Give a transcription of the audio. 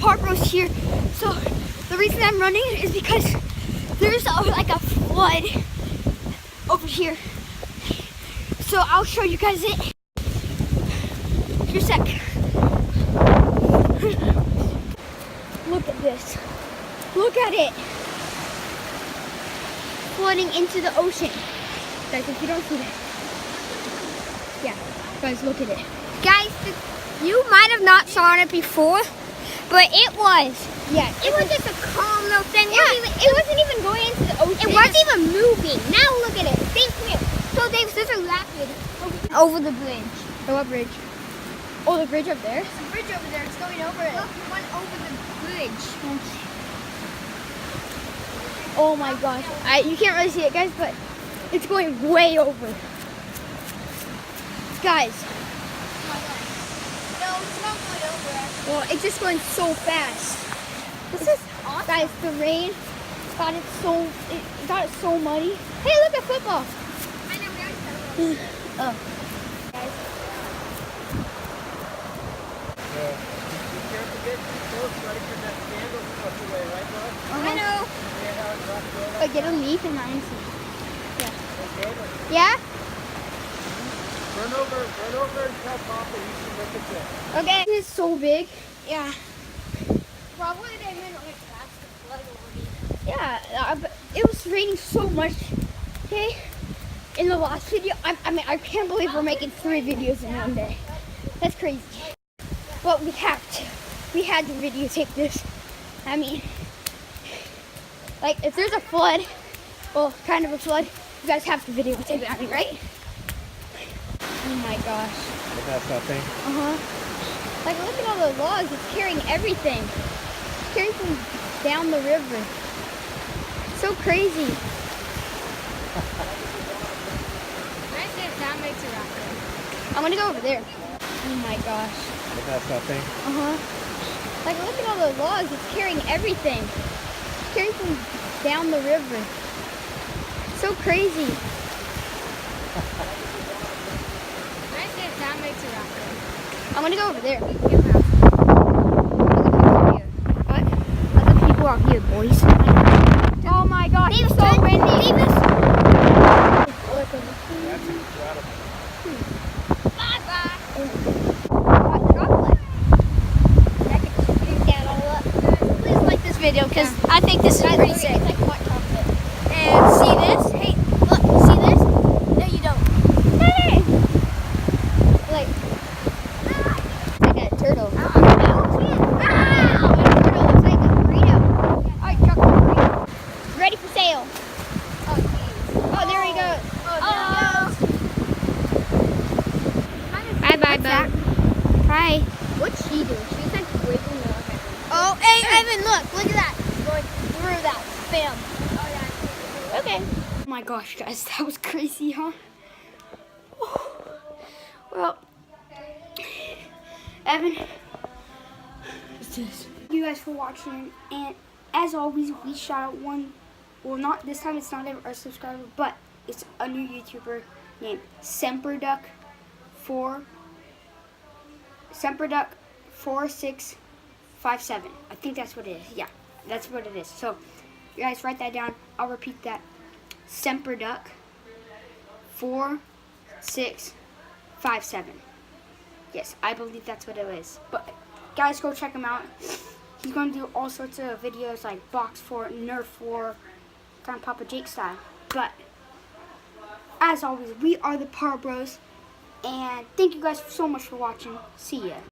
Park Bros here. So the reason I'm running is because there's like a flood over here. So I'll show you guys it. Just a sec. Look at this. Look at it. Flooding into the ocean. Guys, if you don't see that. Yeah, guys, look at it. Guys, you might have not saw it before, but it was. Yeah, it was just a calm little thing. Yeah, it wasn't even going into the ocean. It wasn't even moving. Now look at it. Dave, come here. So Dave, there's a rapid over the bridge. Oh, what bridge? Oh, the bridge up there? There's a bridge over there. It's going over it. Look, it went over the bridge. Oh my gosh. You can't really see it, guys, but it's going way over. Guys. No, it's not going over. Well, it's just going so fast. This is awesome. Guys, the rain got it so muddy. Hey, look at football. I know, we already said Oh. Guys. You can't forget too close, right? Because that candle swept away, right, bud? I know. Yeah, how it dropped over. But get a leaf in mine. Yeah. Okay, but Yeah? run over and tell Papa you can look at this. Okay. This is so big. Yeah. Probably they meant like that's the flood already. Yeah, but it was raining so much. Okay. In the last video, I mean, I can't believe we're making 3 videos in one day. That's crazy. But we had to videotape this. I mean, like if there's a flood, well, kind of a flood, you guys have to videotape it. I mean, right? Oh my gosh. Isn't that something? Like look at all the logs. It's carrying everything. It's carrying from down the river. So crazy. I said that makes it rapid. I'm gonna go over there. Oh my gosh. Isn't that something? Like look at all the logs. It's carrying everything. It's carrying from down the river. So crazy. I said that makes it rapid. I'm gonna go over there. What? Other people are here, boys. Oh my gosh, it's so windy. That's incredible. Please like this video because I think this is pretty sick. It's like hot chocolate. And see this? Hey, look, see this? No, you don't. Hey! Like a turtle. A turtle looks like a burrito. Alright, chocolate burrito. Ready for sale. Oh, geez. Oh, there he goes. Oh, Bye, bye. Hi. what's she doing? She's like wiggling her head. Oh, hey, Evan, look at that. Going through that. Bam. Oh, yeah. Okay. Oh my gosh, guys, that was crazy, huh? Well, Evan, it's just. Thank you guys for watching, and as always, we shout out one. Well, not this time. It's not a subscriber, but it's a new YouTuber named Semperduck 4657. I think that's what it is. Yeah, that's what it is. So, you guys write that down. I'll repeat that. Semperduck 4657. Yes, I believe that's what it is. But guys, go check him out. He's going to do all sorts of videos like box for, nerf war, kind of Papa Jake style. But as always, we are the Power Bros. And thank you guys so much for watching. See ya.